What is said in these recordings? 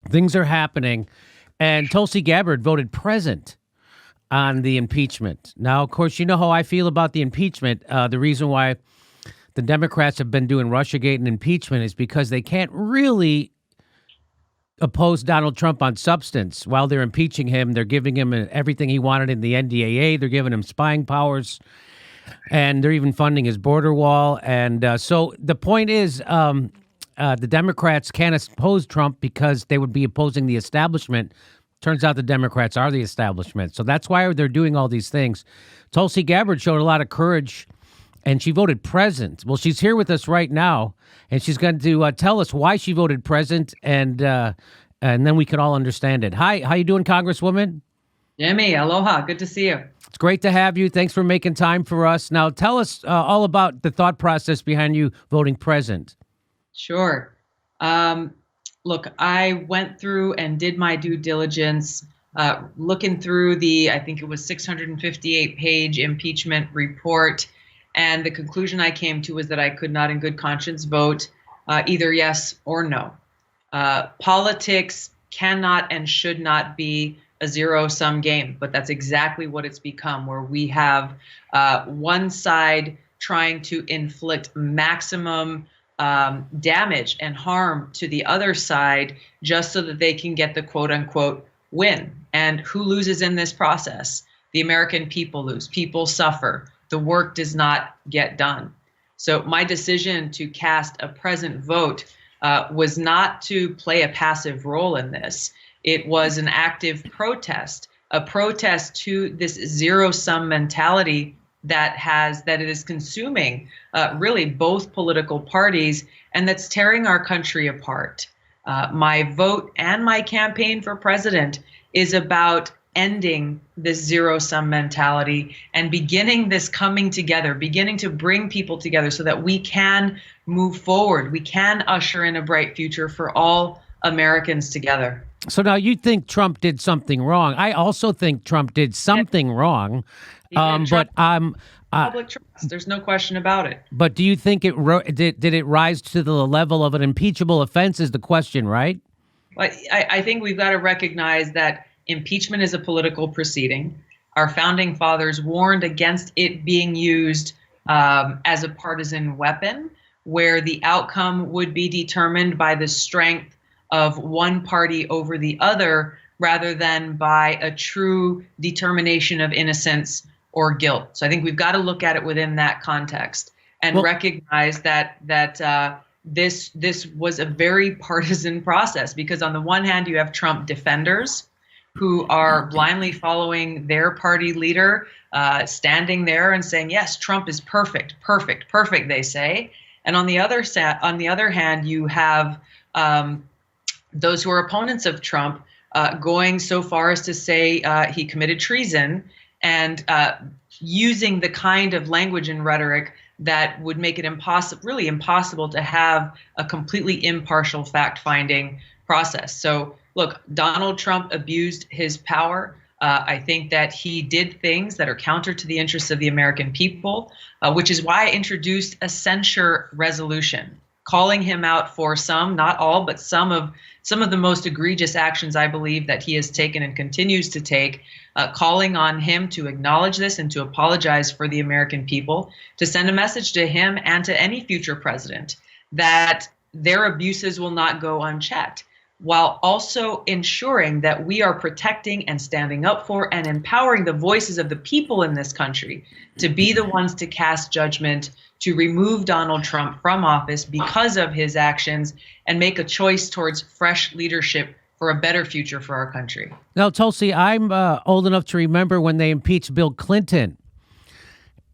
Things are happening, and Tulsi Gabbard voted present on the impeachment. Now, of course, you know how I feel about the impeachment. The reason why the Democrats have been doing Russiagate and impeachment is because they can't really oppose Donald Trump on substance. While they're impeaching him, they're giving him everything he wanted in the NDAA. They're giving him spying powers, and they're even funding his border wall. And so the point is, the Democrats can't oppose Trump because they would be opposing the establishment. Turns out the Democrats are the establishment. So that's why they're doing all these things. Tulsi Gabbard showed a lot of courage, and she voted present. Well, she's here with us right now, and she's going to tell us why she voted present, and then we can all understand it. Hi, how you doing, Congresswoman? Jimmy, aloha. Good to see you. It's great to have you. Thanks for making time for us. Now, tell us all about the thought process behind you voting present. Sure. Look, I went through and did my due diligence, looking through I think it was 658-page impeachment report. And the conclusion I came to was that I could not in good conscience vote either yes or no. Politics cannot and should not be a zero-sum game, but that's exactly what it's become, where we have one side trying to inflict maximum damage and harm to the other side just so that they can get the quote-unquote win. And who loses in this process? The American people lose. People suffer. The work does not get done. So my decision to cast a present vote was not to play a passive role in this. It was an active protest, a protest to this zero-sum mentality that it is consuming really both political parties, and that's tearing our country apart. My vote and my campaign for president is about ending this zero-sum mentality and beginning this coming together, beginning to bring people together so that we can move forward. We can usher in a bright future for all Americans together. So now you think Trump did something wrong. I also think Trump did something wrong. But public trust. There's no question about it. But do you think did it rise to the level of an impeachable offense is the question, right? Well, I think we've got to recognize that impeachment is a political proceeding. Our founding fathers warned against it being used as a partisan weapon, where the outcome would be determined by the strength of one party over the other, rather than by a true determination of innocence or guilt. So I think we've got to look at it within that context and recognize that this was a very partisan process, because on the one hand, you have Trump defenders who are blindly following their party leader, standing there and saying, yes, Trump is perfect, they say. And on the other hand, you have those who are opponents of Trump going so far as to say he committed treason, and using the kind of language and rhetoric that would make it really impossible to have a completely impartial fact-finding process. So look, Donald Trump abused his power. I think that he did things that are counter to the interests of the American people, which is why I introduced a censure resolution, calling him out for some, not all, but some of the most egregious actions I believe that he has taken and continues to take, calling on him to acknowledge this and to apologize for the American people, to send a message to him and to any future president that their abuses will not go unchecked, while also ensuring that we are protecting and standing up for and empowering the voices of the people in this country to be the ones to cast judgment, to remove Donald Trump from office because of his actions, and make a choice towards fresh leadership for a better future for our country. Now, Tulsi, I'm old enough to remember when they impeached Bill Clinton.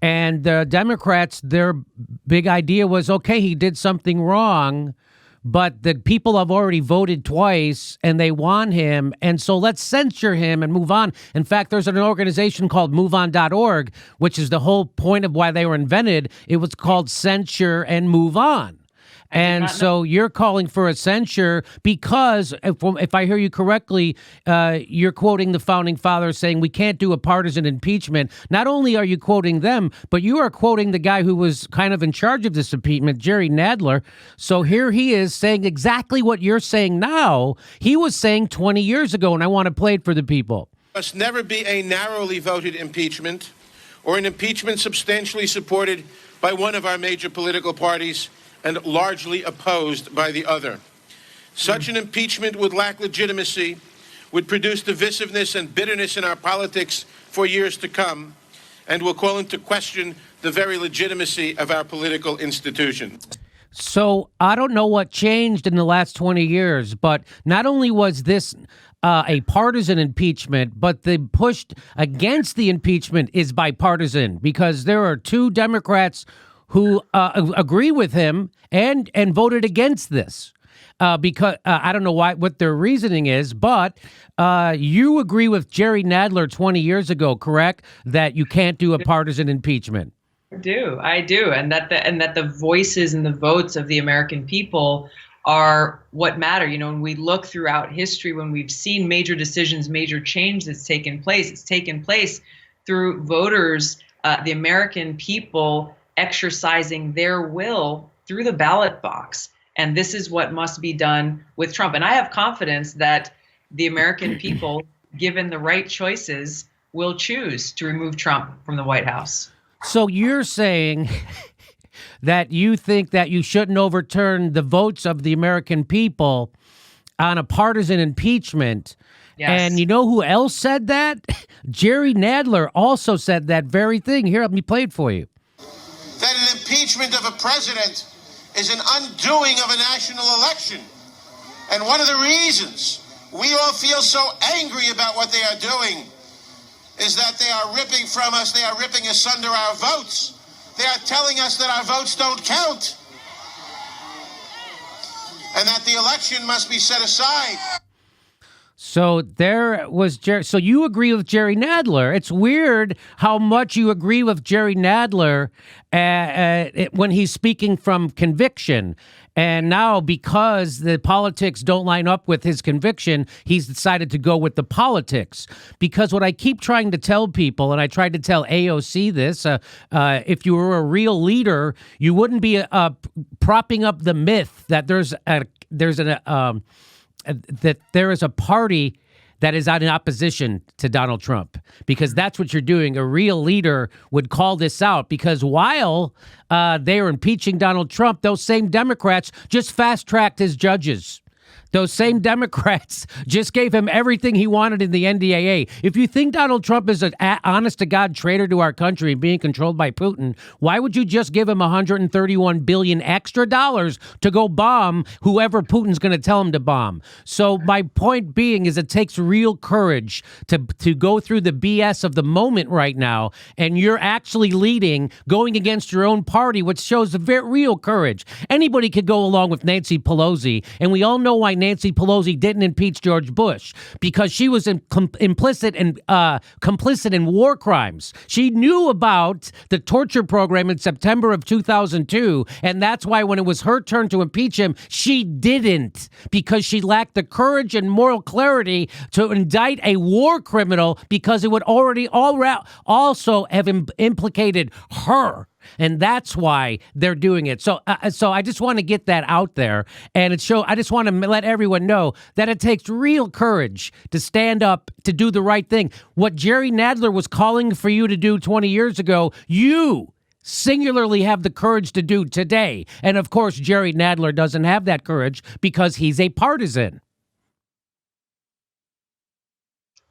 And the Democrats, their big idea was, okay, he did something wrong, but the people have already voted twice and they want him. And so let's censure him and move on. In fact, there's an organization called MoveOn.org, which is the whole point of why they were invented. It was called Censure and Move On. And so you're calling for a censure because, if I hear you correctly, you're quoting the founding fathers saying we can't do a partisan impeachment. Not only are you quoting them, but you are quoting the guy who was kind of in charge of this impeachment, Jerry Nadler. So here he is saying exactly what you're saying now. He was saying 20 years ago, and I want to play it for the people. Must never be a narrowly voted impeachment or an impeachment substantially supported by one of our major political parties and largely opposed by the other. Such an impeachment would lack legitimacy, would produce divisiveness and bitterness in our politics for years to come, and will call into question the very legitimacy of our political institution. So I don't know what changed in the last 20 years, but not only was this a partisan impeachment, but the push against the impeachment is bipartisan, because there are two Democrats who agree with him and voted against this. Because I don't know what their reasoning is, but you agree with Jerry Nadler 20 years ago, correct? That you can't do a partisan impeachment. I do, and that the voices and the votes of the American people are what matter. You know, when we look throughout history, when we've seen major decisions, major change that's taken place, it's taken place through voters, the American people exercising their will through the ballot box. And this is what must be done with Trump. And I have confidence that the American people, given the right choices, will choose to remove Trump from the White House. So you're saying that you think that you shouldn't overturn the votes of the American people on a partisan impeachment. Yes. And you know who else said that? Jerry Nadler also said that very thing. Here, let me play it for you. That an impeachment of a president is an undoing of a national election. And one of the reasons we all feel so angry about what they are doing is that they are ripping from us, they are ripping asunder our votes. They are telling us that our votes don't count and that the election must be set aside. So there was Jerry. So you agree with Jerry Nadler. It's weird how much you agree with Jerry Nadler when he's speaking from conviction. And now, because the politics don't line up with his conviction, he's decided to go with the politics. Because what I keep trying to tell people, and I tried to tell AOC this, if you were a real leader, you wouldn't be propping up the myth that there is a party that is in opposition to Donald Trump, because that's what you're doing. A real leader would call this out, because while they were impeaching Donald Trump, those same Democrats just fast-tracked his judges. Those same Democrats just gave him everything he wanted in the NDAA. If you think Donald Trump is an honest-to-God traitor to our country and being controlled by Putin, why would you just give him $131 billion extra dollars to go bomb whoever Putin's going to tell him to bomb? So my point being is it takes real courage to go through the BS of the moment right now, and you're actually leading, going against your own party, which shows a very real courage. Anybody could go along with Nancy Pelosi, and we all know why Nancy Pelosi didn't impeach George Bush, because she was complicit in war crimes. She knew about the torture program in September of 2002, and that's why when it was her turn to impeach him, she didn't, because she lacked the courage and moral clarity to indict a war criminal, because it would already also have implicated her. And that's why they're doing it. So I just want to get that out there. And I just want to let everyone know that it takes real courage to stand up, to do the right thing. What Jerry Nadler was calling for you to do 20 years ago, you singularly have the courage to do today. And of course, Jerry Nadler doesn't have that courage because he's a partisan.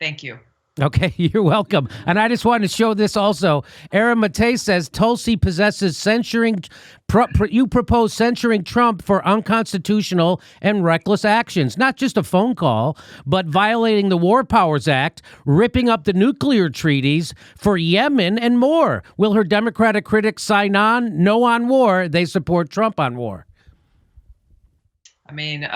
Thank you. Okay, you're welcome. And I just wanted to show this also. Aaron Matei says Tulsi possesses censoring. You propose censoring Trump for unconstitutional and reckless actions, not just a phone call, but violating the War Powers Act, ripping up the nuclear treaties for Yemen, and more. Will her Democratic critics sign on? No on war. They support Trump on war. I mean,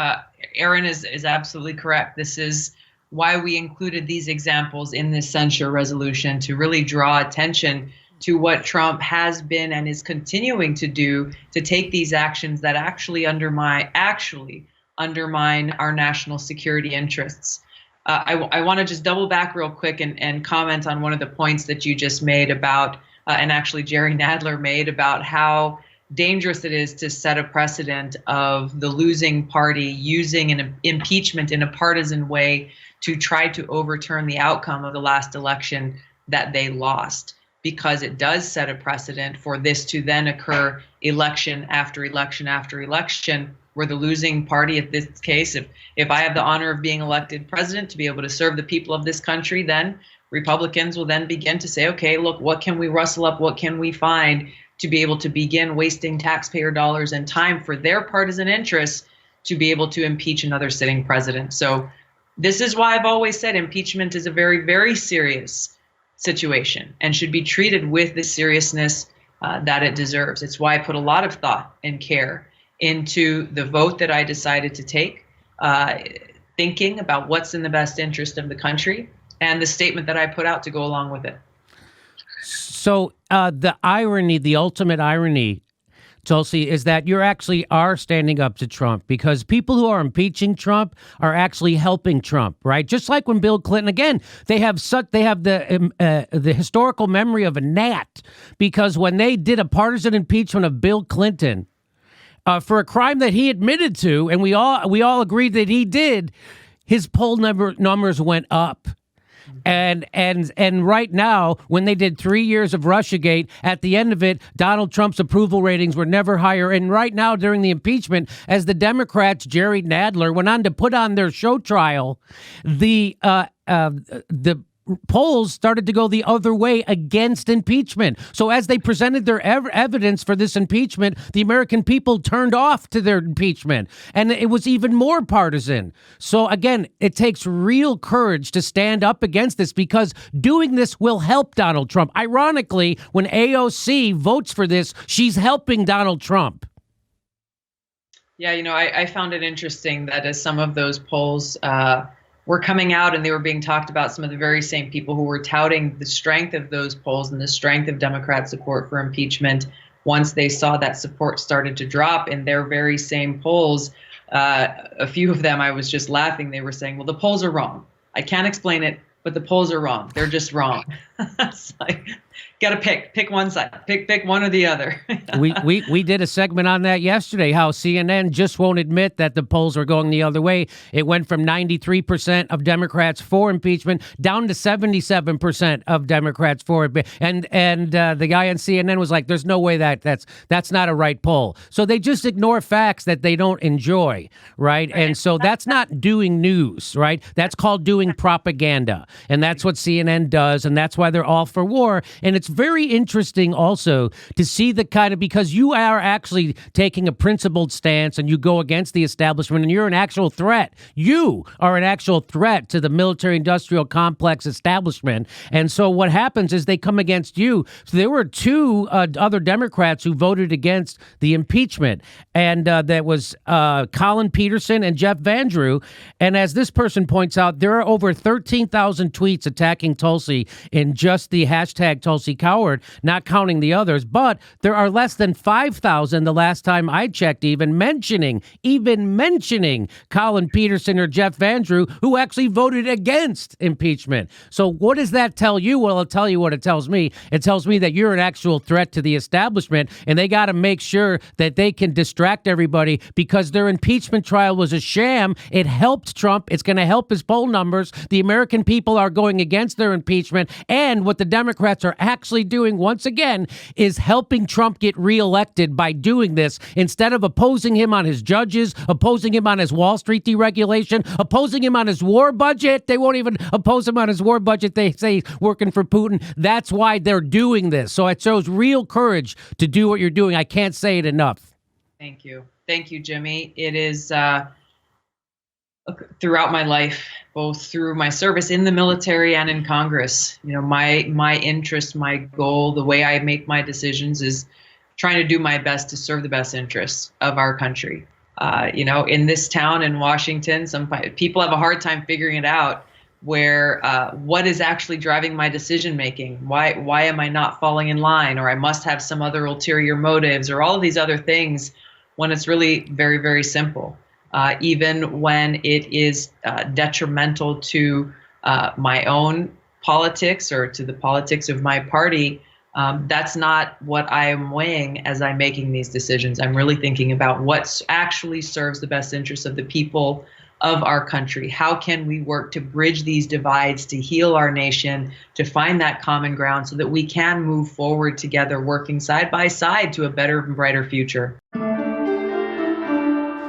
Aaron is absolutely correct. This is why we included these examples in this censure resolution, to really draw attention to what Trump has been and is continuing to do to take these actions that actually undermine our national security interests. I want to just double back real quick and comment on one of the points that you just made about, and actually Jerry Nadler made, about how dangerous it is to set a precedent of the losing party using an impeachment in a partisan way to try to overturn the outcome of the last election that they lost, because it does set a precedent for this to then occur election after election after election, where the losing party, in this case, if I have the honor of being elected president to be able to serve the people of this country, then Republicans will then begin to say, okay, look, what can we rustle up? What can we find to be able to begin wasting taxpayer dollars and time for their partisan interests to be able to impeach another sitting president? So this is why I've always said impeachment is a very, very serious situation and should be treated with the seriousness that it deserves. It's why I put a lot of thought and care into the vote that I decided to take, thinking about what's in the best interest of the country, and the statement that I put out to go along with it. So the irony, the ultimate irony, Tulsi, is that you actually are standing up to Trump, because people who are impeaching Trump are actually helping Trump, right? Just like when Bill Clinton, again, they have the historical memory of a gnat, because when they did a partisan impeachment of Bill Clinton for a crime that he admitted to, and we all agreed that he did, his poll numbers went up. And right now, when they did 3 years of Russiagate, at the end of it, Donald Trump's approval ratings were never higher. And right now, during the impeachment, as the Democrats, Jerry Nadler, went on to put on their show trial, the polls started to go the other way against impeachment. So as they presented their evidence for this impeachment, the American people turned off to their impeachment, and it was even more partisan. So again, it takes real courage to stand up against this, because doing this will help Donald Trump. Ironically, when AOC votes for this, she's helping Donald Trump. Yeah, I found it interesting that as some of those polls were coming out and they were being talked about, some of the very same people who were touting the strength of those polls and the strength of Democrat support for impeachment, once they saw that support started to drop in their very same polls, a few of them, I was just laughing. They were saying, well, the polls are wrong. I can't explain it, but the polls are wrong. They're just wrong. It's like, got to pick one side, pick one or the other. we did a segment on that yesterday, how CNN just won't admit that the polls are going the other way. It went from 93% of Democrats for impeachment down to 77% of Democrats for it. And the guy on CNN was like, there's no way that's not a right poll. So they just ignore facts that they don't enjoy, right? And so that's not doing news, right? That's called doing propaganda. And that's what CNN does, and that's why they're all for war. And it's very interesting also to see the kind of, because you are actually taking a principled stance and you go against the establishment, and you're an actual threat. You are an actual threat to the military-industrial complex establishment. And so what happens is they come against you. So there were two other Democrats who voted against the impeachment, and that was Colin Peterson and Jeff Van Drew. And as this person points out, there are over 13,000 tweets attacking Tulsi in just the hashtag Tulsi Coward, not counting the others. But there are less than 5,000 the last time I checked, even mentioning Colin Peterson or Jeff Van Drew, who actually voted against impeachment. So what does that tell you? Well, I'll tell you what it tells me. It tells me that you're an actual threat to the establishment, and they got to make sure that they can distract everybody, because their impeachment trial was a sham. It helped Trump. It's going to help his poll numbers. The American people are going against their impeachment, and what the Democrats are actually doing, once again, is helping Trump get reelected by doing this. Instead of opposing him on his judges, opposing him on his Wall Street deregulation, opposing him on his war budget. They won't even oppose him on his war budget. They say he's working for Putin. That's why they're doing this. So it shows real courage to do what you're doing. I can't say it enough. Thank you. Thank you, Jimmy. It is throughout my life, both through my service in the military and in Congress, my interest, my goal, the way I make my decisions is trying to do my best to serve the best interests of our country. In this town in Washington, some people have a hard time figuring it out, where what is actually driving my decision making? Why am I not falling in line? Or I must have some other ulterior motives, or all of these other things, when it's really very, very simple. Even when it is detrimental to my own politics or to the politics of my party, that's not what I am weighing as I'm making these decisions. I'm really thinking about what actually serves the best interests of the people of our country. How can we work to bridge these divides, to heal our nation, to find that common ground so that we can move forward together, working side by side to a better and brighter future.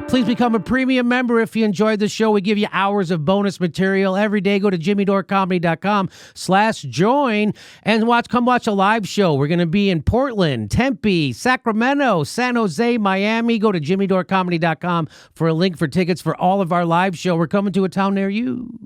Please become a premium member if you enjoyed the show. We give you hours of bonus material every day. Go to jimmydorecomedy.com/join and come watch a live show. We're going to be in Portland, Tempe, Sacramento, San Jose, Miami. Go to jimmydorecomedy.com for a link for tickets for all of our live show. We're coming to a town near you.